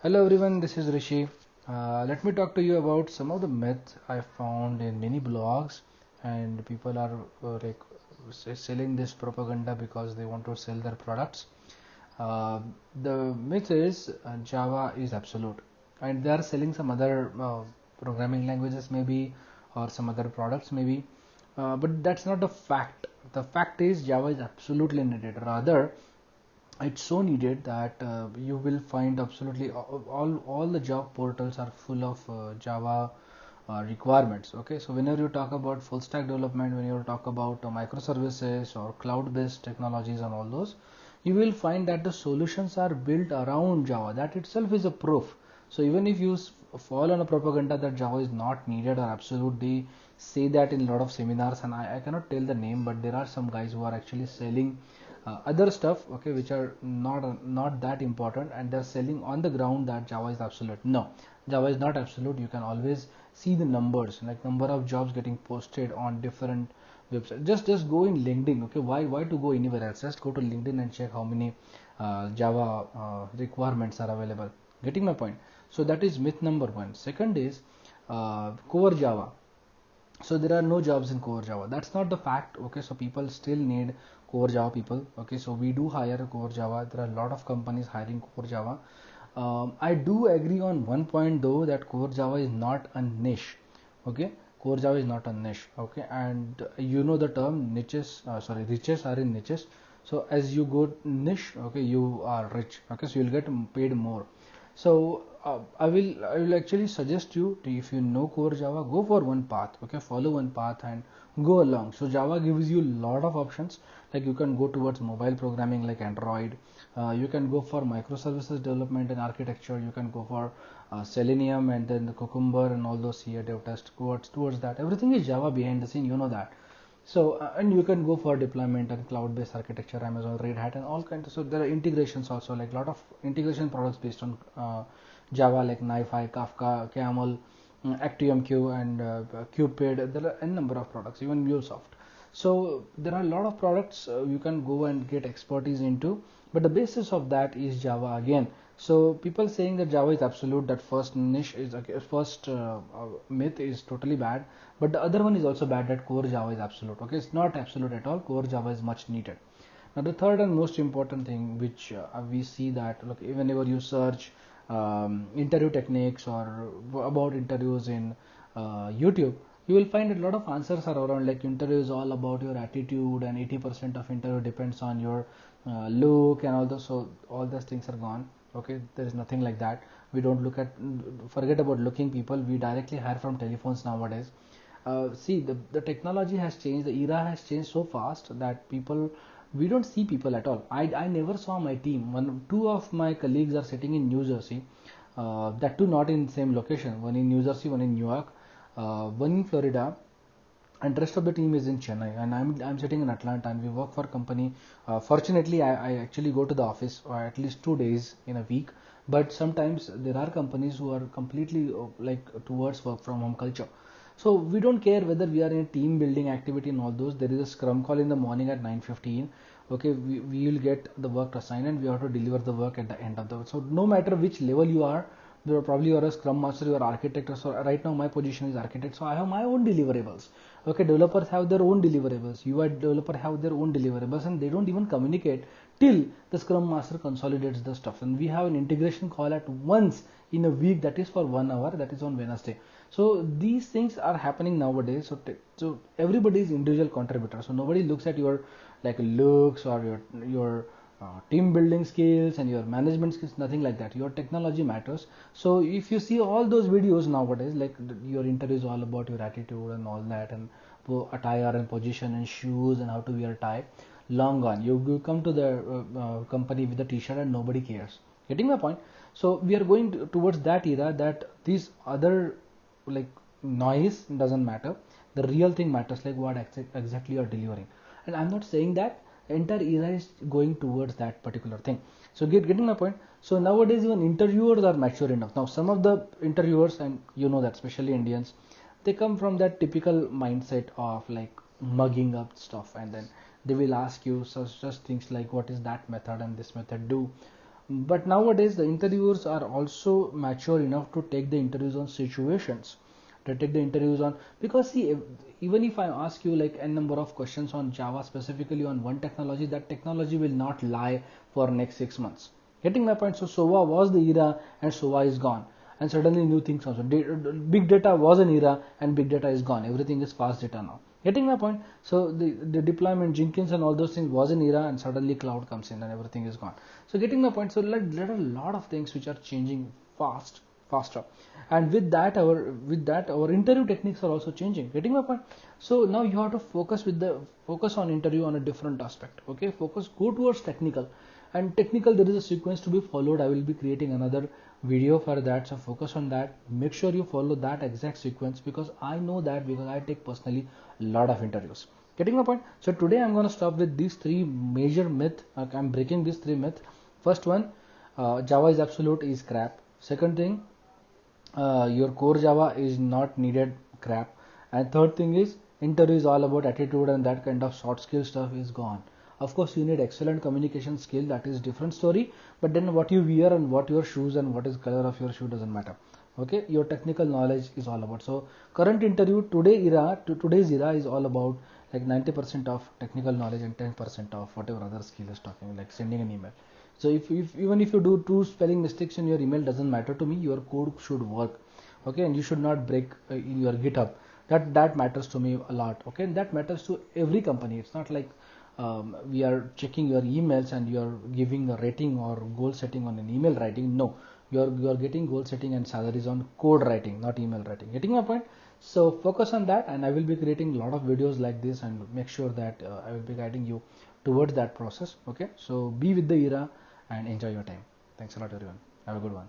Hello everyone, this is Rishi. Let me talk to you about some of the myths I found in many blogs, and people are selling this propaganda because they want to sell their products. Uh, the myth is Java is absolute, and they are selling some other programming languages maybe, or some other products maybe, but that's not the fact. The fact is Java is absolutely needed. Rather, it's so needed that you will find absolutely all the job portals are full of Java requirements. Okay, so whenever you talk about full stack development, when you talk about microservices or cloud based technologies and all those, you will find that the solutions are built around Java. That itself is a proof. So even if you fall on a propaganda that Java is not needed or absolute, they say that in a lot of seminars, and I cannot tell the name, but there are some guys who are actually selling other stuff, okay, which are not that important, and they're selling on the ground that Java is absolute. No, Java is not absolute. You can always see the numbers, like number of jobs getting posted on different websites. Just go in LinkedIn. Okay, why to go anywhere else? Just go to LinkedIn and check how many Java requirements are available. Getting my point? So that is myth number one. Second is core Java. So there are no jobs in core Java. That's not the fact. Okay, so people still need core Java people. Okay, so we do hire core Java. There are a lot of companies hiring core Java. I do agree on one point though, that core Java is not a niche. Okay, core Java is not a niche. Okay, and you know the term niches. Riches are in niches. So as you go niche, okay, you are rich. Okay, so you'll get paid more. So I will actually suggest you to, if you know core Java, go for one path. Okay, follow one path and go along. So Java gives you a lot of options. Like you can go towards mobile programming like Android. You can go for microservices development and architecture. You can go for Selenium and then the Cucumber and all those here dev test towards that. Everything is Java behind the scene. You know that. So and you can go for deployment and cloud-based architecture, Amazon, Red Hat, and all kinds. So there are integrations also, like a lot of integration products based on Java, like NiFi, Kafka, Camel, ActiveMQ, and Cupid. There are a number of products, even MuleSoft. So there are a lot of products you can go and get expertise into, but the basis of that is Java again. So people saying that Java is absolute, that first niche is first myth is totally bad, but the other one is also bad, that core Java is absolute. Okay, it's not absolute at all. Core Java is much needed. Now the third and most important thing, which we see that, look, whenever you search interview techniques or about interviews in YouTube, you will find a lot of answers are around, like interview is all about your attitude and 80% of interview depends on your look and all those. So all those things are gone. Okay, there is nothing like that. We don't look at, forget about looking people. We directly hire from telephones nowadays. See, the technology has changed, the era has changed so fast that people, we don't see people at all. I never saw my team. Two of my colleagues are sitting in New Jersey, that too not in same location. One in New Jersey, one in New York, one in Florida, and rest of the team is in Chennai, and I'm sitting in Atlanta, and we work for a company. Fortunately, I actually go to the office at least 2 days in a week, but sometimes there are companies who are completely like towards work from home culture. So we don't care whether we are in a team building activity and all those. There is a scrum call in the morning at 9:15. Okay, we will get the work assigned and we have to deliver the work at the end of the work. So no matter which level you are, you are probably you are a scrum master, you are architect. So right now my position is architect, so I have my own deliverables. Okay, developers have their own deliverables, UI developer have their own deliverables, and they don't even communicate till the scrum master consolidates the stuff. And we have an integration call at once in a week, that is for 1 hour, that is on Wednesday. So these things are happening nowadays. So everybody is individual contributor. So nobody looks at your like looks or your team building skills and your management skills, nothing like that. Your technology matters. So if you see all those videos nowadays, like your interview is all about your attitude and all that, and attire and position and shoes and how to wear a tie, long gone. You come to the company with a t-shirt and nobody cares. Getting my point? So we are going towards that era, that these other like noise doesn't matter. The real thing matters, like what exactly you're delivering. And I'm not saying that entire era is going towards that particular thing. So getting my point. So nowadays even interviewers are mature enough. Now some of the interviewers, and you know that especially Indians, they come from that typical mindset of like mugging up stuff, and then they will ask you such things like what is that method and this method do. But nowadays the interviewers are also mature enough to take the interviews on situations, to take the interviews on, because see, even if I ask you like n number of questions on Java, specifically on one technology, that technology will not lie for next 6 months. Getting my point? So SOA was the era and SOA is gone, and suddenly new things also. Big data was an era and big data is gone. Everything is fast data now. Getting my point? So the deployment, Jenkins and all those things was an era, and suddenly cloud comes in and everything is gone. So getting my point? So there are a lot of things which are changing faster, and with that our interview techniques are also changing. Getting my point? So now you have to focus on interview on a different aspect. Okay, go towards technical, and technical there is a sequence to be followed. I will be creating another video for that, so focus on that. Make sure you follow that exact sequence, because I know that, because I take personally a lot of interviews. Getting my point? So today I'm going to stop with these three major myths. I'm breaking these three myths. First one, Java is absolute is crap. Second thing, your core Java is not needed, crap. And third thing is, interview is all about attitude, and that kind of soft skill stuff is gone. Of course you need excellent communication skill, that is different story, but then what you wear and what your shoes and what is color of your shoe doesn't matter. Okay, your technical knowledge is all about. So current interview today's era is all about like 90% of technical knowledge and 10% of whatever other skill is talking, like sending an email. So if even if you do two spelling mistakes in your email, doesn't matter to me, your code should work. Okay, and you should not break in your GitHub. That matters to me a lot. Okay, and that matters to every company. It's not like we are checking your emails and you are giving a rating or goal setting on an email writing. No, you are getting goal setting and salaries on code writing, not email writing. Getting my point? So focus on that, and I will be creating a lot of videos like this, and make sure that I will be guiding you towards that process. Okay, so be with the era and enjoy your time. Thanks a lot everyone. Have a good one.